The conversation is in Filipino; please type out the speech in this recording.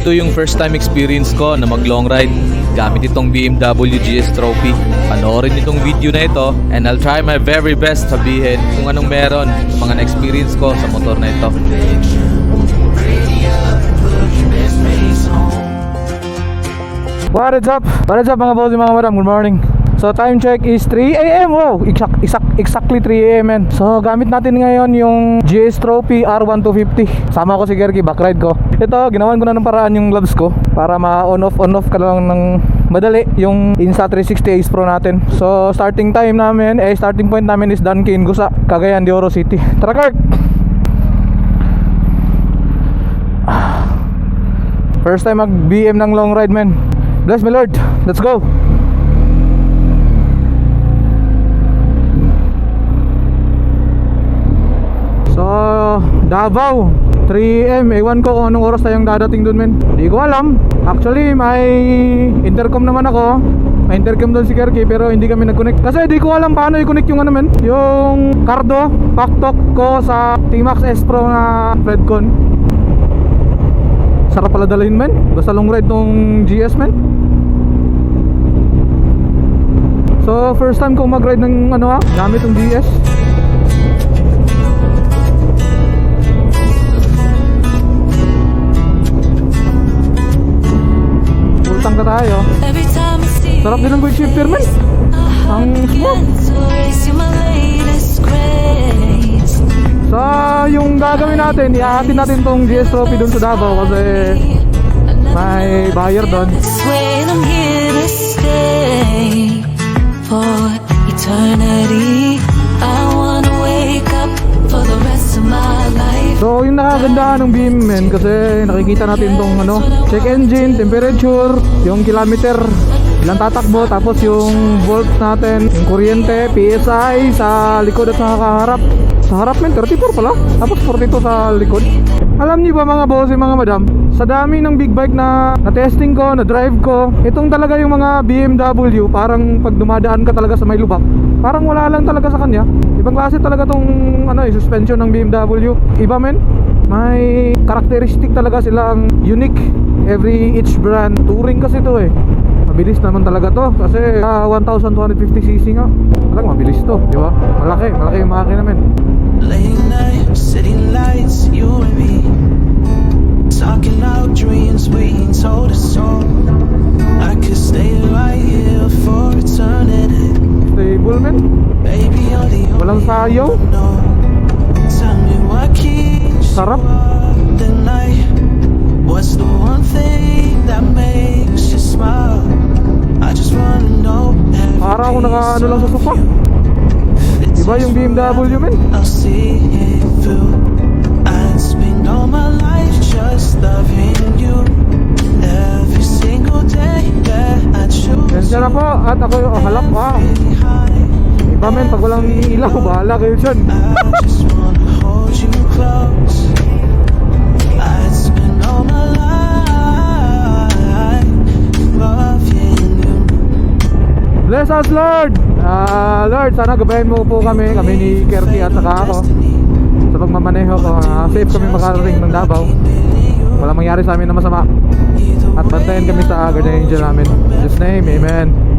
Ito yung first time experience ko na mag long ride gamit itong BMW GS Trophy. Panoorin itong video na ito and I'll try my very best sabihin kung anong meron sa mga na-experience ko sa motor na ito. What is up? What is up mga boss, mga madam? Good morning. So time check is 3 AM. Wow, exactly 3 AM man. So gamit natin ngayon yung GS Trophy R1250. Sama ko si Gerky, backride ko. Ito, ginawan ko na ng paraan yung gloves ko para ma-on off ka lang ng madali yung Insta360 Ace Pro natin. So starting time namin, starting point namin is Dunkin, Gusa, Cagayan de Oro City. Tara Kurt! First time mag BM ng long ride man. Bless me Lord, let's go! So, Davao 3am, ewan ko kung anong oras tayong dadating dun men. Di ko alam. Actually, may intercom naman ako. May intercom doon si Kerky pero hindi kami nag-connect. Kasi di ko alam paano i-connect yung ano men, yung Cardo, Paktok ko sa T-Max S Pro na Redcon. Sarap pala dalhin men. Basta long ride tong GS men. So, first time kong mag-ride ng gamit tong GS. Ka tayo. Sarap din ng quick shifter man. Ang smooth. So yung gagawin natin, iahatin natin tong GS Trophy dun sa Davao kasi may buyer doon. So yung nakagandahan ng beam men kasi nakikita natin tong check engine, temperature, yung kilometer, ilang tatakbo, tapos yung volt natin, yung kuryente, PSI sa likod at sa kaharap. Sa harap men 34 pala, tapos 42 sa likod. Alam niyo ba mga boss, mga madam, sa dami ng big bike na testing ko, na drive ko, itong talaga yung mga BMW, parang pag dumadaan ka talaga sa may lubak, parang wala lang talaga sa kanya. Ibang klase talaga tong suspension ng BMW. Iba men, may karakteristik talaga silang unique. Each brand. Touring kasi to mabilis naman talaga to kasi 1250cc nga. Talagang mabilis to, di ba? Malaki yung makina men. Late night, city lights, you and me, talking out dreams we ain't told a song. I could stay right here for eternity. Stable man. Baby, you're the walang sayaw. no. Tell me what keeps sarap. You up the night. What's the one thing that makes you smile? I just wanna know. Para ako lang sa sofa. Iba yung BMW men. I'll see it through. I'd spend all my life just loving you. Every single day that I choose. Yan na po at ako yung halap Iba men, pag walang ilaw, bahala kayo dyan. I just wanna hold you close. I'd spend all my life loving you. Bless us Lord! Lord, sana gabayan mo po kami ni Kerky at saka ako sa pagmamaneho ko. Safe kami makarating ng Davao. Walang mangyari sa amin na masama. At bantayan kami sa Guardian Angel namin. In His name, Amen.